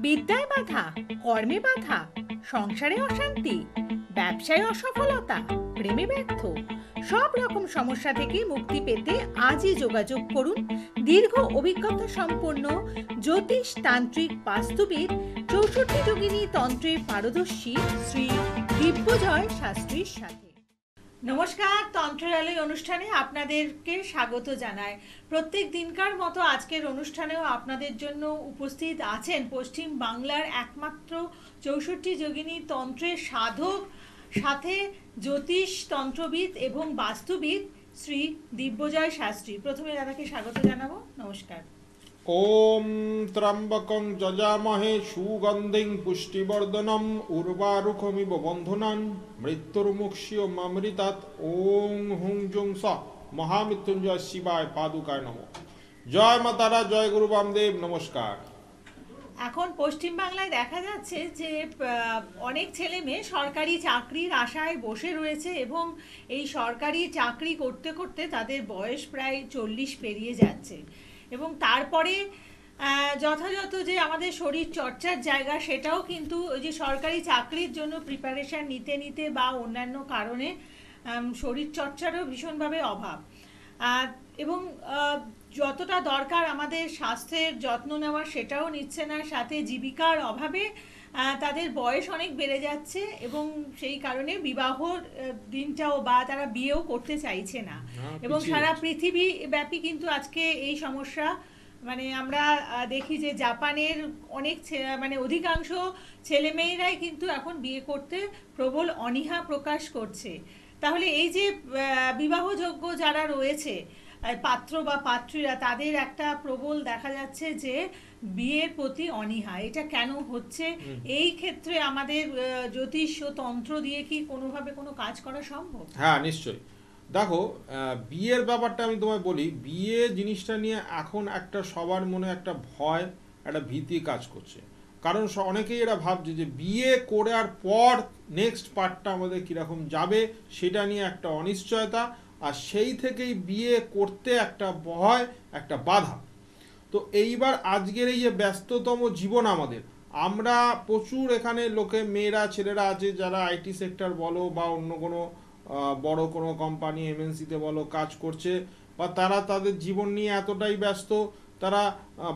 বিদ্যায় বাধা, কর্মে বাধা, সংসারে অশান্তি, ব্যবসায় অসফলতা, প্রেমে ব্যর্থ, সব রকম সমস্যা থেকে মুক্তি পেতে আজই যোগাযোগ করুন দীর্ঘ অভিজ্ঞতা সম্পন্ন জ্যোতিষ তান্ত্রিক বাস্তুবিদ 64 যোগিনী তন্ত্রের পারদর্শী শ্রী দিব্যজয় শাস্ত্রীর সাথে। নমস্কার, তন্ত্রের আলোয় অনুষ্ঠানে আপনাদেরকে স্বাগত জানাই। প্রত্যেক দিনকার মতো আজকের অনুষ্ঠানেও আপনাদের জন্য উপস্থিত আছেন পশ্চিম বাংলার একমাত্র 64 যোগিনী তন্ত্রের সাধক, সাথে জ্যোতিষ তন্ত্রবিদ এবং বাস্তুবিদ শ্রী দিব্যজয় শাস্ত্রী। প্রথমে দাদাকে স্বাগত জানাবো। নমস্কার। ওম ত্র্যম্বকং যজামহে সুগন্ধিং পুষ্টিবর্ধনম উর্বারুকমিব বন্ধনান মৃত্যুর্মুক্ষীয়মৃতাৎ। ওং হুং জুং স মহামৃত্যুঞ্জয় শিবায় পাদুকায় নমঃ। জয় মা তারা, জয় গুরু বামদেব। নমস্কার। এখন পশ্চিমবাংলায় দেখা যাচ্ছে যে অনেক ছেলে মেয়ে সরকারি চাকরির আশায় বসে রয়েছে এবং এই সরকারি চাকরি করতে করতে তাদের বয়স প্রায় 40 পেরিয়ে যাচ্ছে এবং তারপরে যথাযথ যে আমাদের শরীর চর্চার জায়গা, সেটাও কিন্তু ওই যে সরকারি চাকরির জন্য প্রিপারেশান নিতে নিতে বা অন্যান্য কারণে শরীর চর্চারও ভীষণভাবে অভাব, এবং যতটা দরকার আমাদের স্বাস্থ্যের যত্ন নেওয়ার সেটাও নিচ্ছে না, সাথে জীবিকার অভাবে তাদের বয়স অনেক বেড়ে যাচ্ছে এবং সেই কারণে বিবাহর দিনটাও বা তারা বিয়েও করতে চাইছে না এবং সারা পৃথিবী ব্যাপী কিন্তু আজকে এই সমস্যা। মানে আমরা দেখি যে জাপানের অনেক অধিকাংশ ছেলেমেয়েরাই কিন্তু এখন বিয়ে করতে প্রবল অনীহা প্রকাশ করছে। তাহলে এই যে বিবাহযোগ্য যারা রয়েছে পাত্র বা পাত্রীরা, তাদের একটা প্রবল দেখা যাচ্ছে যে বিয়ের প্রতি অনীহা। এটা কেন হচ্ছে? এই ক্ষেত্রে আমাদের জ্যোতিষ ও তন্ত্র দিয়ে কি কোনোভাবে কোনো কাজ করা সম্ভব? হ্যাঁ, নিশ্চয়ই। দেখো, বিয়ের ব্যাপারটা আমি তোমায় বলি। বিয়ে জিনিসটা নিয়ে এখন একটা সবার মনে একটা ভয়, একটা ভীতি কাজ করছে। কারণ অনেকেই এরা ভাবছে যে বিয়ে করার পর নেক্সট পার্টটা আমাদের কীরকম যাবে সেটা নিয়ে একটা অনিশ্চয়তা, আর সেই থেকেই বিয়ে করতে একটা ভয়, একটা বাধা। তো এইবার আজকের এই যে ব্যস্ততম জীবন আমাদের, আমরা প্রচুর এখানে লোকে মেয়েরা ছেলেরা আছে যারা আইটি সেক্টর বলো বা অন্য কোনো বড় কোনো কোম্পানি এমএনসিতে বলো কাজ করছে, বা তারা তাদের জীবন নিয়ে এতটাই ব্যস্ত, তারা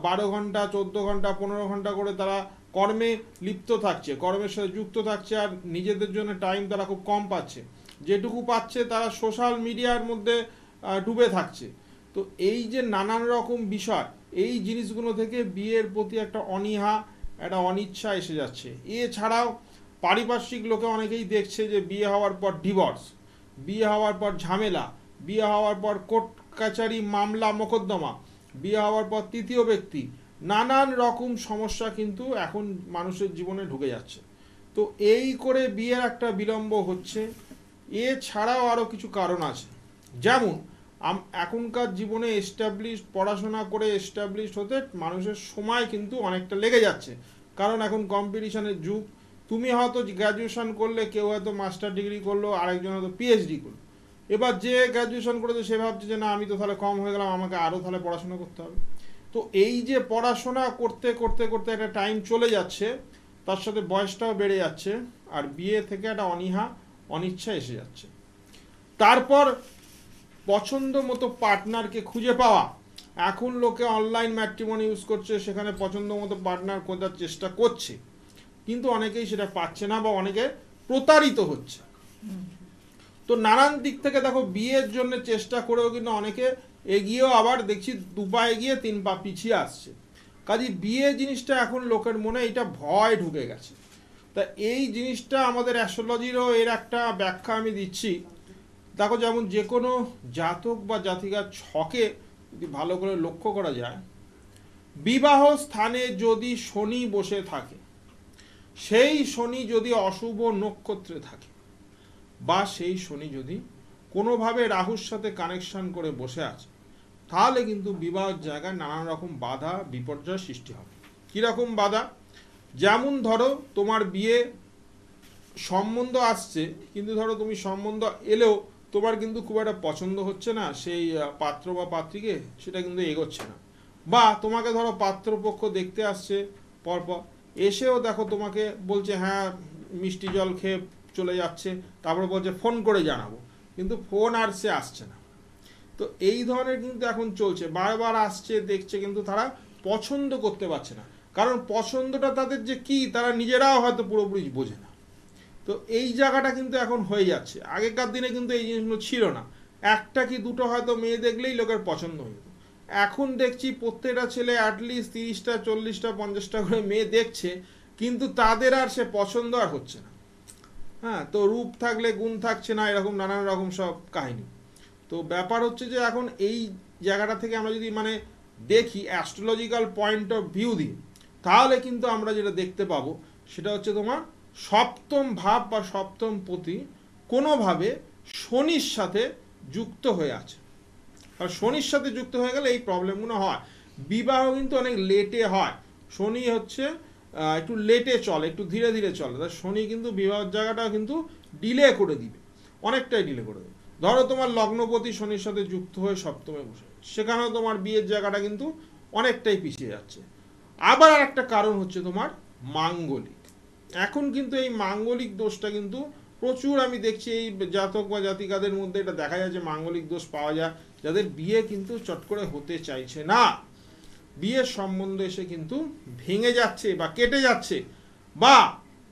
12 ঘন্টা 14 ঘন্টা 15 ঘন্টা করে তারা কর্মে লিপ্ত থাকছে, কর্মের সাথে যুক্ত থাকছে, আর নিজেদের জন্য টাইম তারা খুব কম পাচ্ছে। যেটুকু পাচ্ছে তারা সোশ্যাল মিডিয়ার মধ্যে ডুবে থাকছে। তো এই যে নানান রকম বিষয়, এই জিনিসগুলো থেকে বিয়ের প্রতি একটা অনীহা, একটা অনিচ্ছা এসে যাচ্ছে। এছাড়াও পারিপার্শ্বিক লোকে অনেকেই দেখছে যে বিয়ে হওয়ার পর ডিভোর্স, বিয়ে হওয়ার পর ঝামেলা, বিয়ে হওয়ার পর কোর্ট কাচারি মামলা মোকদ্দমা, বিয়ে হওয়ার পর তৃতীয় ব্যক্তি, নানান রকম সমস্যা কিন্তু এখন মানুষের জীবনে ঢুকে যাচ্ছে। তো এই করে বিয়ের একটা বিলম্ব হচ্ছে। এছাড়াও আরও কিছু কারণ আছে, যেমন এখনকার জীবনে পড়াশোনা করে এস্টাবলিশ হতে মানুষের সময় কিন্তু অনেকটা লেগে যাচ্ছে, কারণ এখন কম্পিটিশনের যুগ। তুমি হয়তো গ্র্যাজুয়েশন করলে, কেউ হয়তো মাস্টার ডিগ্রি করলো, আরেকজন হয়তো পিএইচডি করলো। এবার যে গ্র্যাজুয়েশন করেছে সে ভাবছে যে না, আমি তো তাহলে কম হয়ে গেলাম, আমাকে আরও তাহলে পড়াশোনা করতে হবে। তো এই যে পড়াশোনা করতে করতে করতে একটা টাইম চলে যাচ্ছে, তার সাথে বয়সটাও বেড়ে যাচ্ছে, আর বিয়ে থেকে একটা অনীহা অনিচ্ছা এসে যাচ্ছে। তারপর পছন্দ মতো পার্টনারকে খুঁজে পাওয়া। এখন লোকে অনলাইন ম্যাট্রিমনি ইউজ করছে, সেখানে পছন্দ মতো পার্টনার খোঁজার চেষ্টা করছে, কিন্তু অনেকেই সেটা পাচ্ছে না বা অনেকে প্রতারিত হচ্ছে। তো নানান দিক থেকে দেখো, বিয়ের জন্য চেষ্টা করেও কিন্তু অনেকে এগিয়েও আবার দেখছি 2 পা এগিয়ে 3 পা পিছিয়ে আসছে। কাজে বিয়ে জিনিসটা এখন লোকের মনে এটা ভয় ঢুকে গেছে। তা এই জিনিসটা আমাদের অ্যাস্ট্রোলজিরও এর একটা ব্যাখ্যা আমি দিচ্ছি। দেখো, যেমন যে কোনো জাতক বা জাতিকার ছকে যদি ভালো করে লক্ষ্য করা যায়, বিবাহ স্থানে যদি শনি বসে থাকে, সেই শনি যদি অশুভ নক্ষত্রে থাকে, বা সেই শনি যদি কোনোভাবে রাহুর সাথে কানেকশন করে বসে আছে, তাহলে কিন্তু বিবাহের জায়গায় নানান রকম বাধা বিপর্যয় সৃষ্টি হবে। কীরকম বাধা? যেমন ধরো, তোমার বিয়ে সম্বন্ধ আসছে, কিন্তু ধরো তুমি সম্বন্ধ এলেও তোমার কিন্তু খুব একটা পছন্দ হচ্ছে না সেই পাত্র বা পাত্রীকে, সেটা কিন্তু এগোচ্ছে না। বা তোমাকে ধরো পাত্রপক্ষ দেখতে আসছে পরপর, এসেও দেখো তোমাকে বলছে হ্যাঁ মিষ্টি জল খেয়ে চলে যাচ্ছে, তারপরে বলছে ফোন করে জানাবো, কিন্তু ফোন আর সে আসছে না। তো এই ধরনের কিন্তু এখন চলছে, বারবার আসছে দেখছে, কিন্তু তারা পছন্দ করতে পারছে না, কারণ পছন্দটা তাদের যে কি তারা নিজেরাও হয়তো পুরোপুরি বোঝে না। তো এই জায়গাটা কিন্তু এখন হয়ে যাচ্ছে, আগেকার দিনে কিন্তু এই জিনিসগুলো ছিল না, একটা কি দুটো হয়তো মেয়ে দেখলেই লোকের পছন্দ হয়ে যেত। এখন দেখছি প্রত্যেকটা ছেলে অ্যাটলিস্ট 30টা 40টা 50টা করে মেয়ে দেখছে, কিন্তু তাদের আর সে পছন্দ আর হচ্ছে না। হ্যাঁ, তো রূপ থাকলে গুণ থাকছে না, এরকম নানান রকম সব কাহিনী। তো ব্যাপার হচ্ছে যে এখন এই জায়গাটা থেকে আমরা যদি মানে দেখি অ্যাস্ট্রোলজিক্যাল পয়েন্ট অফ ভিউ দিয়ে, তাহলে কিন্তু আমরা যেটা দেখতে পাবো সেটা হচ্ছে তোমার সপ্তম ভাব বা সপ্তম পতি কোনোভাবে শনির সাথে যুক্ত হয়ে আছে। আর শনির সাথে যুক্ত হয়ে গেলে এই প্রবলেমগুলো হয়, বিবাহ কিন্তু অনেক লেটে হয়। শনি হচ্ছে একটু লেটে চলে, একটু ধীরে ধীরে চলে, তার শনি কিন্তু বিবাহের জায়গাটা কিন্তু ডিলে করে দিবে, অনেকটাই ডিলে করে দেবে। ধরো তোমার লগ্নপতি শনির সাথে যুক্ত হয়ে সপ্তমে বসে, সেখানেও তোমার বিয়ের জায়গাটা কিন্তু অনেকটাই পিছিয়ে যাচ্ছে। আবার আর একটা কারণ হচ্ছে তোমার মাঙ্গলিক। এখন কিন্তু এই মাঙ্গলিক দোষটা কিন্তু প্রচুর আমি দেখছি এই জাতক বা জাতিকাদের মধ্যে এটা দেখা যায় যে মাঙ্গলিক দোষ পাওয়া যায়, যাদের বিয়ে কিন্তু চট করে হতে চাইছে না, বিয়ের সম্বন্ধ এসে কিন্তু ভেঙে যাচ্ছে বা কেটে যাচ্ছে, বা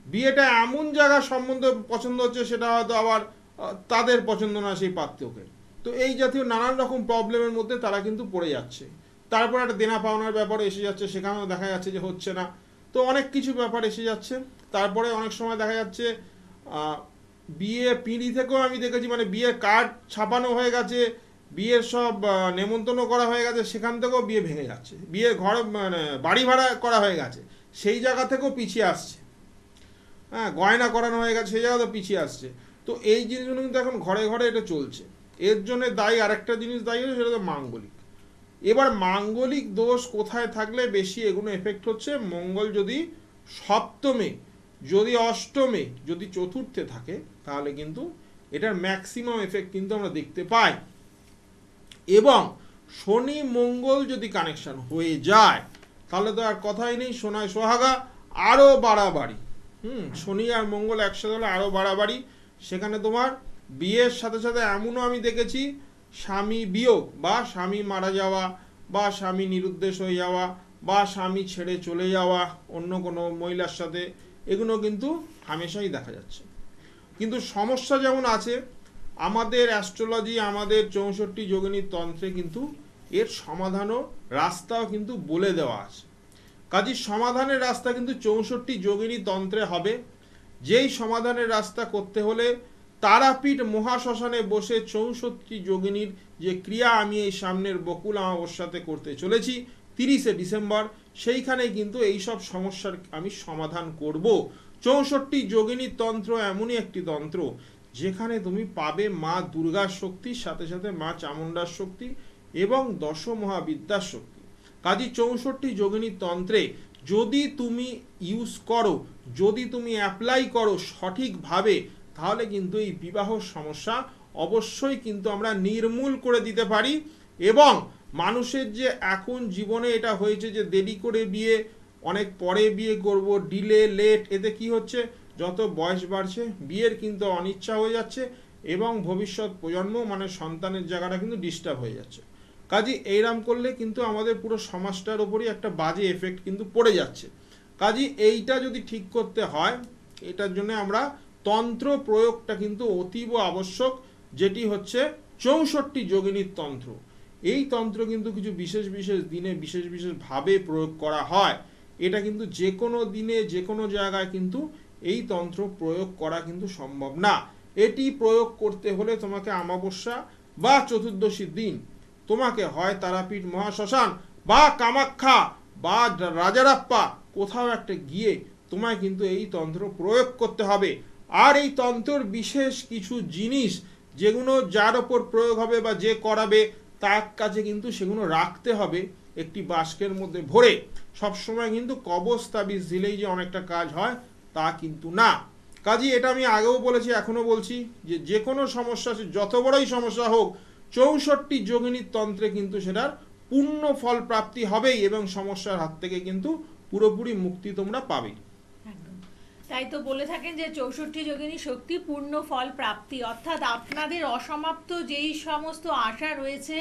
বিয়েটা এমন জায়গার সম্বন্ধ পছন্দ হচ্ছে সেটা হয়তো আবার তাদের পছন্দ না সেই পাত্রকে। তো এই জাতীয় নানান রকম প্রবলেমের মধ্যে তারা কিন্তু পড়ে যাচ্ছে। তারপর একটা দেনা পাওনার ব্যাপারে এসে যাচ্ছে, সেখানেও দেখা যাচ্ছে যে হচ্ছে না। তো অনেক কিছু ব্যাপার এসে যাচ্ছে। তারপরে অনেক সময় দেখা যাচ্ছে বিয়ে পিঁড়ি থেকেও আমি দেখেছি, মানে বিয়ের কার্ড ছাপানো হয়ে গেছে, বিয়ের সব নেমন্তন্ন করা হয়ে গেছে, সেখান থেকেও বিয়ে ভেঙে যাচ্ছে, বিয়ের ঘর মানে বাড়ি ভাড়া করা হয়ে গেছে, সেই জায়গা থেকেও পিছিয়ে আসছে। হ্যাঁ, গয়না করানো হয়ে গেছে, সেই জায়গা তো পিছিয়ে আসছে। তো এই জিনিসগুলো কিন্তু এখন ঘরে ঘরে এটা চলছে। এর জন্য দায়ী আরেকটা জিনিস দায়ী হচ্ছে, সেটা তো মাঙ্গলিক। এবার মাঙ্গলিক দোষ কোথায় থাকলে বেশি এগুলো এফেক্ট হচ্ছে, মঙ্গল যদি সপ্তমে, যদি অষ্টমে, যদি চতুর্থে থাকে, তাহলে কিন্তু এটার ম্যাক্সিমাম এফেক্ট কিন্তু আমরা দেখতে পাই। এবং শনি মঙ্গল যদি কানেকশন হয়ে যায়, তাহলে তো আর কথাই নেই, সোনায় সোহাগা, আরো বাড়াবাড়ি। শনি আর মঙ্গল একসাথে হলে আরো বাড়াবাড়ি। সেখানে তোমার বিয়ের সাথে সাথে এমনও আমি দেখেছি স্বামী বিয়োগ বা স্বামী মারা যাওয়া বা স্বামী নিরুদ্দেশ হয়ে যাওয়া বা স্বামী ছেড়ে চলে যাওয়া অন্য কোনো মহিলার সাথে, এগুলো কিন্তু হামেশাই দেখা যাচ্ছে। কিন্তু সমস্যা যেমন আছে, আমাদের অ্যাস্ট্রোলজি, আমাদের 64 যোগিনীর তন্ত্রে কিন্তু এর সমাধানও রাস্তাও কিন্তু বলে দেওয়া আছে। কাজী সমাধানের রাস্তা কিন্তু 64 যোগিনী তন্ত্রে হবে। যেই সমাধানের রাস্তা করতে হলে তারাপীঠ মহাশ্মশানে বসে 64 যোগিনীর যে ক্রিয়া আমি এই সামনের বকুল অমাবস্যাতে করতে চলেছি 30শে ডিসেম্বর, সেইখানে কিন্তু এই সব সমস্যার আমি সমাধান করব। 64 যোগিনীর তন্ত্র এমনই একটি তন্ত্র যেখানে তুমি পাবে মা দুর্গার শক্তি, সাথে সাথে মা চামুণ্ডার শক্তি এবং দশ মহাবিদ্যার শক্তি। কাজী 64 যোগিনীর তন্ত্রে যদি তুমি ইউজ করো, যদি তুমি অ্যাপ্লাই করো সঠিকভাবে, তাহলে কিন্তু এই বিবাহ সমস্যা অবশ্যই কিন্তু আমরা নির্মূল করে দিতে পারি। এবং মানুষের যে এখন জীবনে এটা হয়েছে যে দেরি করে বিয়ে, অনেক পরে বিয়ে করব, ডিলে লেট, এতে কি হচ্ছে, যত বয়স বাড়ছে বিয়ের কিন্তু অনিচ্ছা হয়ে যাচ্ছে এবং ভবিষ্যৎ প্রজন্ম মানে সন্তানের জায়গাটা কিন্তু ডিস্টার্ব হয়ে যাচ্ছে। কাজে এইরাম করলে কিন্তু আমাদের পুরো সমাজটার উপরই একটা বাজে এফেক্ট কিন্তু পড়ে যাচ্ছে। কাজে এইটা যদি ঠিক করতে হয়, এটার জন্য আমরা তন্ত্র প্রয়োগটা কিন্তু অতীব আবশ্যক, যেটি হচ্ছে 64 যোগিনীর তন্ত্র। এই তন্ত্র কিন্তু কিছু বিশেষ বিশেষ দিনে বিশেষ বিশেষ ভাবে প্রয়োগ করা হয়। এটা কিন্তু যে কোনো দিনে যে কোনো জায়গায় কিন্তু এই তন্ত্র প্রয়োগ করা কিন্তু সম্ভব না। এটি প্রয়োগ করতে হলে তোমাকে অমাবস্যা বা চতুর্দশীর দিন তোমাকে হয় তারাপীঠ মহাশ্মশান বা কামাখ্যা বা রাজারাপ্পা কোথাও একটা গিয়ে তোমায় কিন্তু এই তন্ত্র প্রয়োগ করতে হবে। আর এই তন্ত্রের বিশেষ কিছু জিনিস যেগুলো যার ওপর প্রয়োগ হবে বা যে করাবে তার কাছে কিন্তু সেগুলো রাখতে হবে একটি বাস্কের মধ্যে ভরে। সবসময় কিন্তু কবচ তাবিজ দিলেই যে অনেকটা কাজ হয় তা কিন্তু না। কাজেই এটা আমি আগেও বলেছি, এখনো বলছি, যে কোনো সমস্যা, যত বড়ই সমস্যা হোক, 64 যোগিনীর তন্ত্রে কিন্তু সেটার পূর্ণ ফল প্রাপ্তি হবেই এবং সমস্যার হাত থেকে কিন্তু পুরোপুরি মুক্তি তোমরা পাবে। একদম। তাই তো বলে থাকেন যে 64 যোগিনী শক্তি পূর্ণ ফল প্রাপ্তি, অর্থাৎ আপনাদের অসমাপ্ত যেই সমস্ত আশা রয়েছে,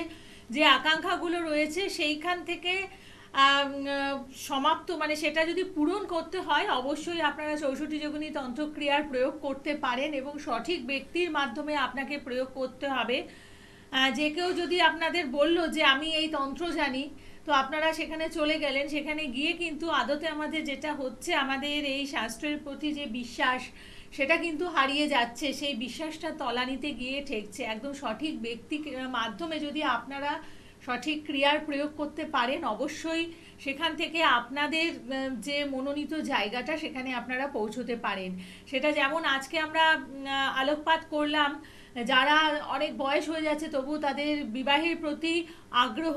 যে আকাঙ্ক্ষাগুলো রয়েছে, সেইখান থেকে সমাপ্ত মানে সেটা যদি পূরণ করতে হয়, অবশ্যই আপনারা 64 যোগিনী তন্ত্রক্রিয়ার প্রয়োগ করতে পারেন এবং সঠিক ব্যক্তির মাধ্যমে আপনাকে প্রয়োগ করতে হবে। যে কেউ যদি আপনাদের বলল যে আমি এই তন্ত্র জানি, তো আপনারা সেখানে চলে গেলেন, সেখানে গিয়ে কিন্তু আদতে আমাদের যেটা হচ্ছে, আমাদের এই শাস্ত্রের প্রতি যে বিশ্বাস সেটা কিন্তু হারিয়ে যাচ্ছে, সেই বিশ্বাসটা তলানিতে গিয়ে ঠেকছে। একদম সঠিক ব্যক্তি মাধ্যমে যদি আপনারা সঠিক ক্রিয়ার প্রয়োগ করতে পারেন, অবশ্যই সেখান থেকে আপনাদের যে মনোনীত জায়গাটা সেখানে আপনারা পৌঁছতে পারেন। সেটা যেমন আজকে আমরা আলোকপাত করলাম, যারা অনেক বয়স হয়ে যাচ্ছে তবু তাদের বিবাহের প্রতি আগ্রহ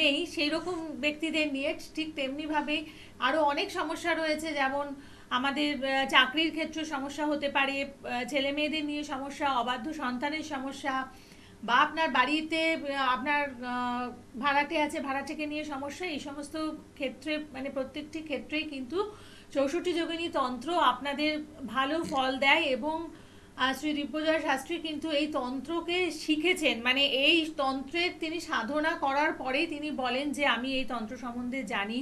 নেই, সেই রকম ব্যক্তিদের নিয়ে। ঠিক তেমনিভাবে আরও অনেক সমস্যা রয়েছে, যেমন আমাদের চাকরির ক্ষেত্রে সমস্যা হতে পারে, ছেলে মেয়েদের নিয়ে সমস্যা, অবাধ্য সন্তানের সমস্যা, বা আপনার বাড়িতে আপনার ভাড়াটে আছে, ভাড়াটেকে নিয়ে সমস্যা। এই সমস্ত ক্ষেত্রে মানে প্রত্যেকটি ক্ষেত্রেই কিন্তু 64 যোগিনী তন্ত্র আপনাদের ভালো ফল দেয়। এবং শ্রী দিব্যজয় শাস্ত্রী কিন্তু এই তন্ত্রকে শিখেছেন, মানে এই তন্ত্রের তিনি সাধনা করার পরেই তিনি বলেন যে আমি এই তন্ত্র সম্বন্ধে জানি।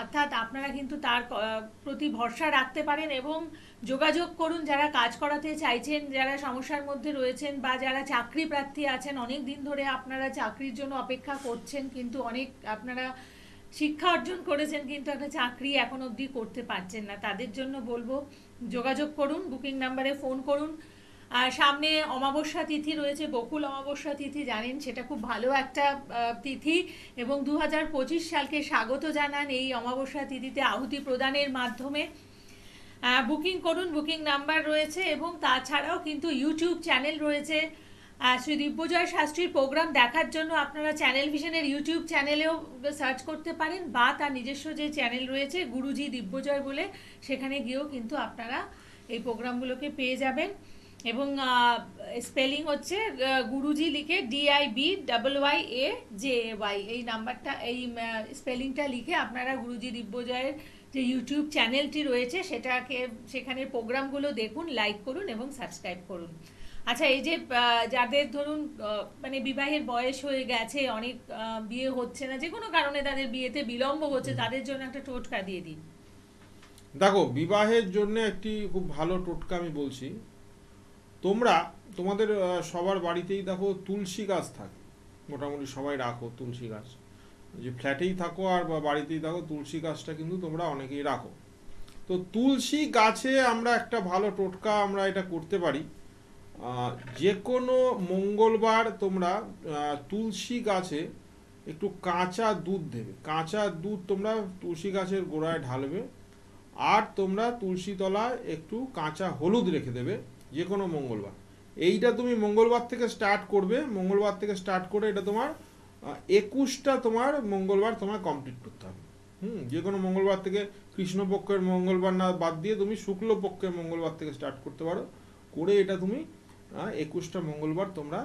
অর্থাৎ আপনারা কিন্তু তার প্রতি ভরসা রাখতে পারেন এবং যোগাযোগ করুন যারা কাজ করাতে চাইছেন, যারা সমস্যার মধ্যে রয়েছেন, বা যারা চাকরি প্রার্থী আছেন, অনেক দিন ধরে আপনারা চাকরির জন্য অপেক্ষা করছেন, কিন্তু অনেক আপনারা শিক্ষা অর্জন করেছেন কিন্তু একটা চাকরি এখন অবধি করতে পারছেন না, তাদের জন্য বলবো যোগাযোগ করুন, বুকিং নাম্বারে ফোন করুন। আর সামনে অমাবস্যা তিথি রয়েছে, বকুল অমাবস্যা তিথি, জানেন সেটা খুব ভালো একটা তিথি, এবং 2025 সালকে স্বাগত জানান এই অমাবস্যা তিথিতে আহুতি প্রদানের মাধ্যমে। বুকিং করুন, বুকিং নাম্বার রয়েছে। এবং তাছাড়াও কিন্তু ইউটিউব চ্যানেল রয়েছে, শ্রী দিব্যজয় শাস্ত্রীর প্রোগ্রাম দেখার জন্য আপনারা চ্যানেল ভিশনের ইউটিউব চ্যানেলেও সার্চ করতে পারেন, বা তার নিজস্ব যে চ্যানেল রয়েছে গুরুজি দিব্যজয় বলে, সেখানে গিয়েও কিন্তু আপনারা এই প্রোগ্রামগুলোকে পেয়ে যাবেন। এবং স্পেলিং হচ্ছে গুরুজি লিখে DIBYAJY, এই নাম্বারটা, এই স্পেলিংটা লিখে আপনারা গুরুজি দিব্যজয়ের যে ইউটিউব চ্যানেলটি রয়েছে সেটাকে, সেখানে প্রোগ্রামগুলো দেখুন, লাইক করুন এবং সাবস্ক্রাইব করুন। আচ্ছা, এই যে যাদের ধরুন মানে বিবাহের বয়স হয়ে গেছে, অনেক বিয়ে হচ্ছে না, যে কোনো কারণে তাদের বিয়েতে বিলম্ব হচ্ছে, তাদের জন্য একটা টোটকা দিয়ে দিন। দেখো, বিবাহের জন্য একটি খুব ভালো টোটকা আমি বলছি। তোমরা তোমাদের সবার বাড়িতেই দেখো তুলসী গাছ থাকে, মোটামুটি সবাই রাখো তুলসী গাছ, যে ফ্ল্যাটেই থাকো আর বাড়িতেই থাকো, তুলসী গাছটা কিন্তু তোমরা অনেকেই রাখো। তো তুলসী গাছে আমরা একটা ভালো টোটকা আমরা এটা করতে পারি। যে কোনো মঙ্গলবার তোমরা তুলসী গাছে একটু কাঁচা দুধ দেবে, কাঁচা দুধ তোমরা তুলসী গাছের গোড়ায় ঢালবে, আর তোমরা তুলসী তলায় একটু কাঁচা হলুদ রেখে দেবে যে কোনো মঙ্গলবার। এইটা তুমি মঙ্গলবার থেকে স্টার্ট করবে, মঙ্গলবার থেকে স্টার্ট করে এটা তোমার 21টা তোমার মঙ্গলবার তোমার কমপ্লিট করতে হবে। যে কোনো মঙ্গলবার থেকে, কৃষ্ণপক্ষের মঙ্গলবার না বাদ দিয়ে তুমি শুক্লপক্ষের মঙ্গলবার থেকে স্টার্ট করতে পারো, করে এটা তুমি 21টা মঙ্গলবার তোমরা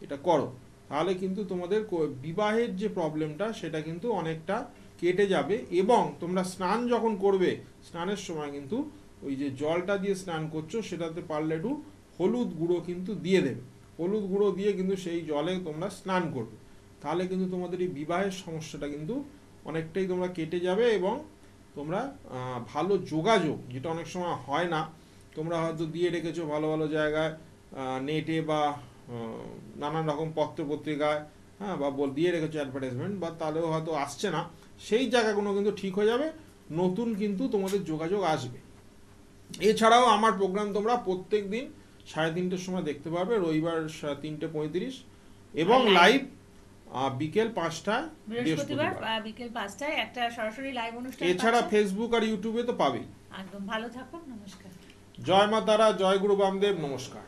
এটা করো। তাহলে কিন্তু তোমাদের বিবাহের যে প্রবলেমটা সেটা কিন্তু অনেকটা কেটে যাবে। এবং তোমরা স্নান যখন করবে, স্নানের সময় কিন্তু ওই যে জলটা দিয়ে স্নান করছো সেটাতে পারলে একটু হলুদ গুঁড়ো কিন্তু দিয়ে দেবে, হলুদ গুঁড়ো দিয়ে কিন্তু সেই জলে তোমরা স্নান করবে। তাহলে কিন্তু তোমাদের এই বিবাহের সমস্যাটা কিন্তু অনেকটাই তোমরা কেটে যাবে। এবং তোমরা ভালো যোগাযোগ, যেটা অনেক সময় হয় না, তোমরা হয়তো দিয়ে রেখেছো ভালো ভালো জায়গায়, নেটে বা নানান রকম পত্র পত্রিকায়, হ্যাঁ, বা দিয়ে রেখেছো অ্যাডভার্টাইজমেন্ট, বা তাহলেও হয়তো আসছে না, সেই জায়গাগুলো কিন্তু ঠিক হয়ে যাবে, নতুন কিন্তু তোমাদের যোগাযোগ আসবে। এছাড়াও আমার প্রোগ্রাম তোমরা প্রত্যেক দিন 3:30টার সময় দেখতে পারবে, রবিবার 3:35, এবং লাইভ বিকেল 5টা, বৃহস্পতিবার বিকেল 5টায় একটা সরাসরি লাইভ অনুষ্ঠান। এছাড়া ফেসবুক আর ইউটিউবে তো পাবেই। একদম, ভালো থাকুন, নমস্কার। জয় মা তারা, জয় গুরু বামদেব, নমস্কার।